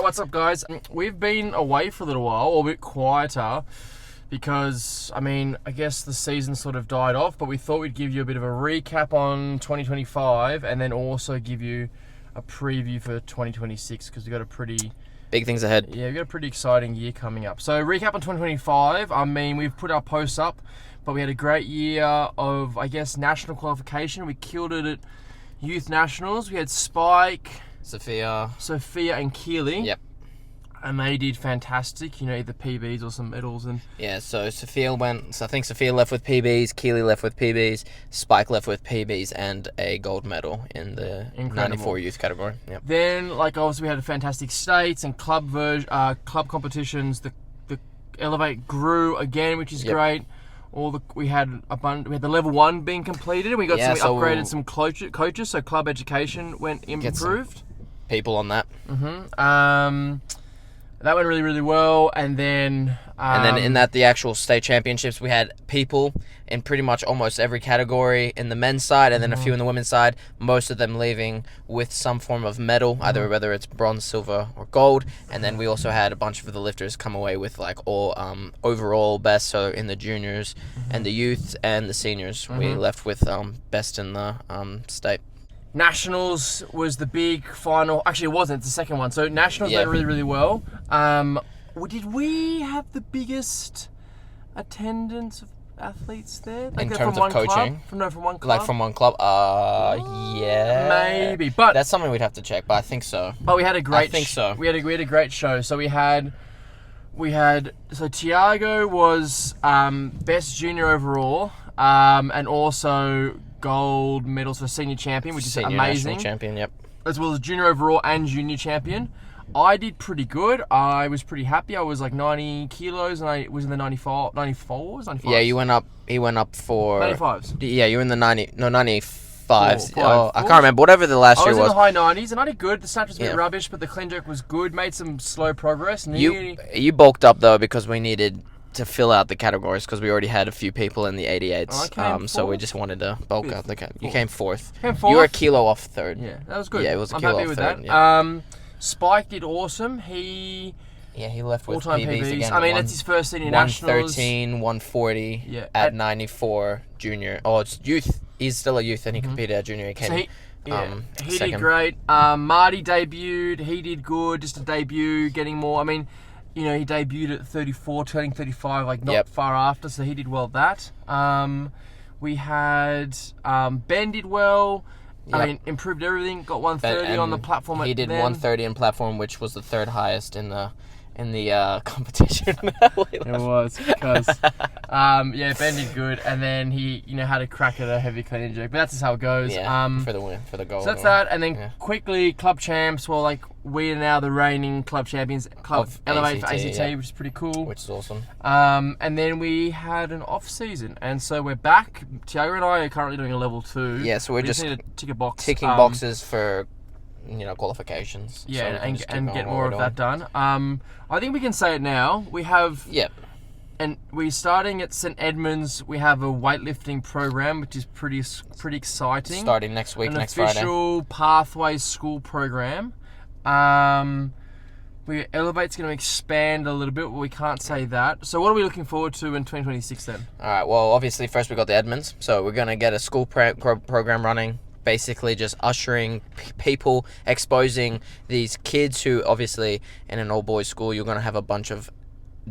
what's up, guys? We've been away for a little while, or a bit quieter, because, I guess the season sort of died off, but we thought we'd give you a bit of a recap on 2025 and then also give you a preview for 2026, because we've got a pretty... Big things ahead. Yeah, we've got a pretty exciting year coming up. So, recap on 2025, we've put our posts up, but we had a great year of, national qualification. We killed it at Youth Nationals. We had Spike... Sophia and Keely. Yep. And they did fantastic, either PBs or some medals. And yeah, so Sophia I think Sophia left with PBs, Keely left with PBs, Spike left with PBs, and a gold medal in the 94 youth category. Yep. Then, obviously we had fantastic states and club competitions. The Elevate grew again, which is great. We had the level 1 being completed. We got upgraded some coaches, so club education improved. People on that. That went really, really well, and then in the actual state championships, we had people in pretty much almost every category in the men's side, and then a few in the women's side. Most of them leaving with some form of medal, either whether it's bronze, silver, or gold. And then we also had a bunch of the lifters come away with all overall best. So in the juniors and the youth and the seniors, we left with best in the state. Nationals was the big final. Actually, it wasn't. It's the second one. So Nationals went really, really well. Did we have the biggest attendance of athletes there? In terms of coaching? From one club? From one club? Yeah. Maybe. But that's something we'd have to check, but I think so. But we had a great... I think so. We had a great show. So we had... So Tiago was best junior overall, and also... gold medals for senior champion, which is amazing. National champion, yep. As well as junior overall and junior champion. I did pretty good. I was pretty happy. I was 90 kilos, and I was in the 94s, 95s. Yeah, he went up for 95s. Yeah, you were in the 95s. I can't remember. Whatever the last year was. I was in the high 90s, and I did good. The snatch was a bit rubbish, but the clean jerk was good. Made some slow progress. You bulked up though because we needed to fill out the categories because we already had a few people in the 88s, so we just wanted to bulk up the You came fourth. You were a kilo off third. Yeah, that was good. Yeah, it was a I'm kilo happy off with third. That. Yeah. Spike did awesome. He left with all-time PBs again. that's his first senior nationals. 113, 140 at 94 junior. Oh, it's youth. He's still a youth, and he competed at junior. He came. He did great. Marty debuted. He did good. Just a debut, getting more. He debuted at 34, turning 35, not far after, so he did well at that. We had Ben did well. Improved everything. Got 130 on the platform. He did 130 in platform, which was the third highest in the competition. It was because Ben did good, and then he had a crack at a heavy clean and jerk, but that's just how it goes. For the win, for the goal. So that's that, and then quickly club champs. Well, we are now the reigning club champions. Club Elevate for ACT, which is pretty cool. Which is awesome. And then we had an off season, and so we're back. Tiago and I are currently doing a level 2. Yeah, so we're just need to tick a box, ticking boxes for qualifications. Yeah, so and get more of that done. I think we can say it now. We have... Yep. And we're starting at St. Edmunds. We have a weightlifting program, which is pretty exciting. Starting next week, next Friday. An official Pathways school program. Elevate's going to expand a little bit, but we can't say that. So what are we looking forward to in 2026 then? All right, well, obviously, first we got the Edmunds. So we're going to get a school program running. Basically just ushering people, exposing these kids who obviously in an all-boys school you're going to have a bunch of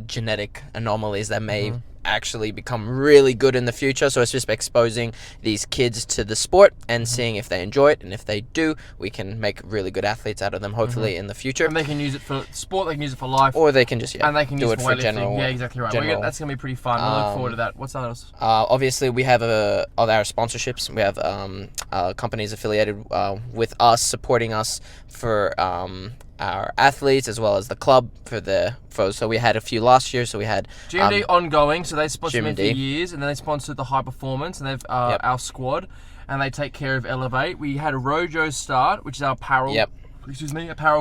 genetic anomalies that may actually become really good in the future. So it's just exposing these kids to the sport and seeing if they enjoy it, and if they do, we can make really good athletes out of them hopefully in the future. And they can use it for sport, they can use it for life, or they can just and they can do use it for general. Yeah, exactly right. That's going to be pretty fun. I look forward to that. What's else? Obviously we have of our sponsorships. We have companies affiliated with us, supporting us for our athletes as well as the club so we had a few last year. So we had GMD ongoing, so they sponsored me for years, and then they sponsored the High Performance, and they've our squad, and they take care of Elevate. We had a Rojo start, which is our apparel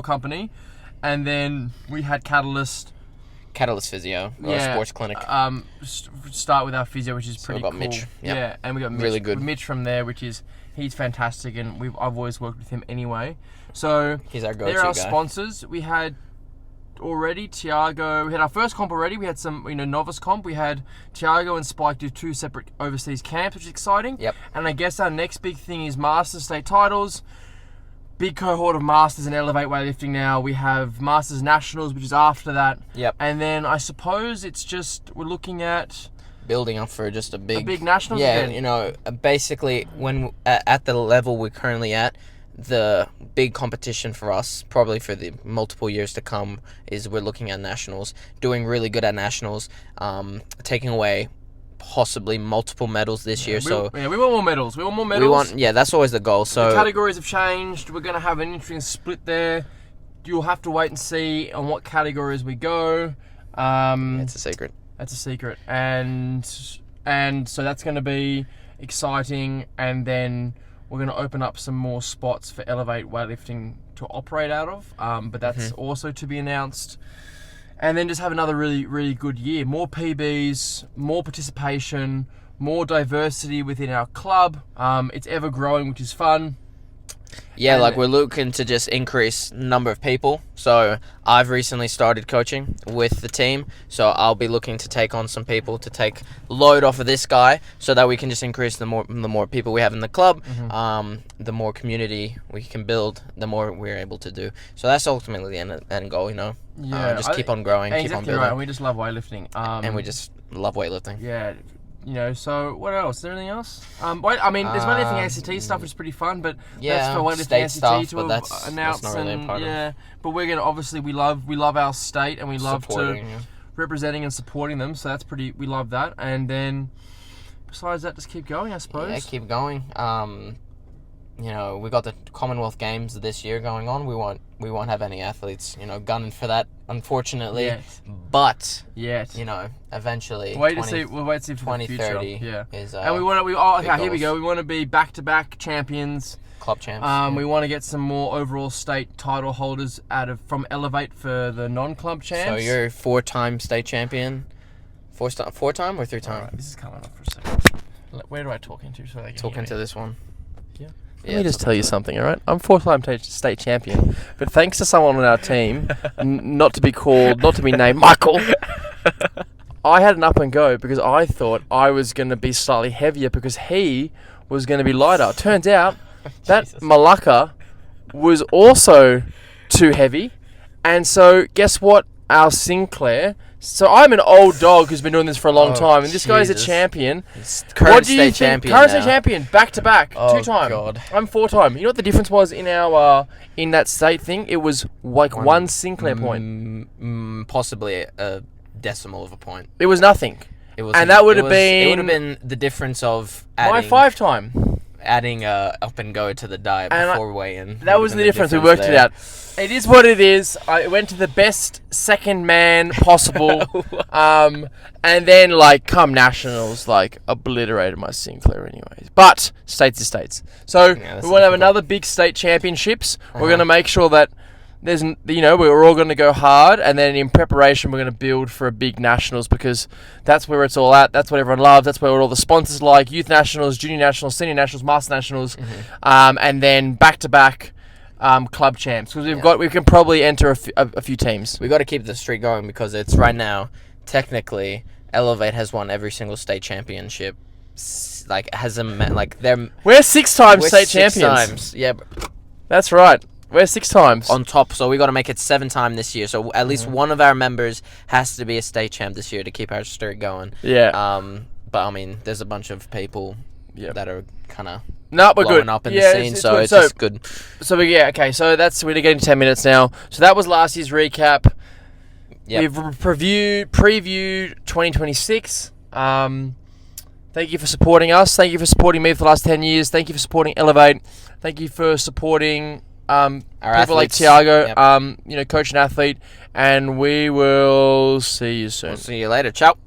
company, and then we had Catalyst Physio, or sports clinic. Start with our physio, which is pretty cool. Mitch. Yeah, and we got Mitch, really good. Mitch from there, he's fantastic, and I've always worked with him anyway. So he's our go-to they're our guy. sponsors. We had already. Tiago, we had our first comp already. We had some, novice comp. We had Tiago and Spike do 2 separate overseas camps, which is exciting. Yep. And I guess our next big thing is Masters state titles. Big cohort of Masters and Elevate weightlifting now. We have Masters Nationals, which is after that. Yep. And then I suppose it's just, we're looking at building up for just a big nationals again. Basically when at the level we're currently at, the big competition for us, probably for the multiple years to come, is we're looking at nationals, doing really good at nationals, taking away possibly multiple medals this year. We want more medals. That's always the goal. So the categories have changed. We're going to have an interesting split there. You'll have to wait and see on what categories we go. It's a secret. That's a secret, and so that's going to be exciting. And then we're going to open up some more spots for Elevate weightlifting to operate out of, but that's also to be announced. And then just have another really, really good year. More PBs, more participation, more diversity within our club. It's ever growing, which is fun. Yeah, like we're looking to just increase number of people. So I've recently started coaching with the team. So I'll be looking to take on some people to take load off of this guy, so that we can just increase the more people we have in the club. The more community we can build, the more we're able to do. So that's ultimately the end goal, Yeah, just keep on growing, keep on building. Right. And we just love weightlifting. And we just love weightlifting. Yeah. So what else? Is there anything else? There's weightlifting ACT stuff, which is pretty fun, but that's for weightlifting ACT stuff, to but that's announce. Not really a part of. But we're gonna obviously we love our state, and we love supporting, representing and supporting them. So that's pretty. We love that, and then besides that, just keep going, I suppose. Yeah, keep going. We got the Commonwealth Games this year going on. We won't have any athletes, gunning for that, unfortunately. Yes. But yes, eventually. We'll wait to see for the future. 2030 is. And we want to. Here we go. We want to be back-to-back champions. Club champs. We want to get some more overall state title holders from Elevate for the non-club champs. So you're 4-time state champion. 4-time or 3-time? Right, this is coming up for a second. Where do I talk into so they can talk into this one? Yeah. Let me just tell you something, all right? I'm 4-time state champion, but thanks to someone on our team, not to be named Michael, I had an up and go because I thought I was going to be slightly heavier because he was going to be lighter. Turns out that Malacca was also too heavy, and so guess what? Our Sinclair. So I'm an old dog who's been doing this for a long time, and this guy's a champion. Current state champion. Current state champion, back to back, 2-time. God. I'm 4-time. You know what the difference was in our in that state thing? It was like one Sinclair point. Possibly a decimal of a point. It was nothing. It was, and that would have been. It would have been the difference of adding, my 5-time. Adding up and go to the diet before weigh-in. That was the difference. We worked it out. It is what it is. I went to the best second man possible, and then come nationals, obliterated my Sinclair anyways. But states is states. So we want to have another big state championships. We're going to make sure that there's, we're all going to go hard, and then in preparation we're going to build for a big nationals, because that's where it's all at. That's what everyone loves. That's where all the sponsors like youth nationals, junior nationals, senior nationals, master nationals, and then back-to-back club champs, because we can probably enter a few teams. We got to keep the streak going, because it's right now technically Elevate has won every single state championship. We're 6-time state champions. Yeah, that's right. We're 6 times on top, so we got to make it 7-time this year. So at least one of our members has to be a state champ this year to keep our streak going. Yeah. But there's a bunch of people that are kind of blowing up in the scene, so it's just good. So okay. So we're getting 10 minutes now. So that was last year's recap. Yep. We've previewed 2026. Thank you for supporting us. Thank you for supporting me for the last 10 years. Thank you for supporting Elevate. Thank you for supporting our people athletes. like Tiago, coach and athlete, and we will see you soon. We'll see you later. Ciao.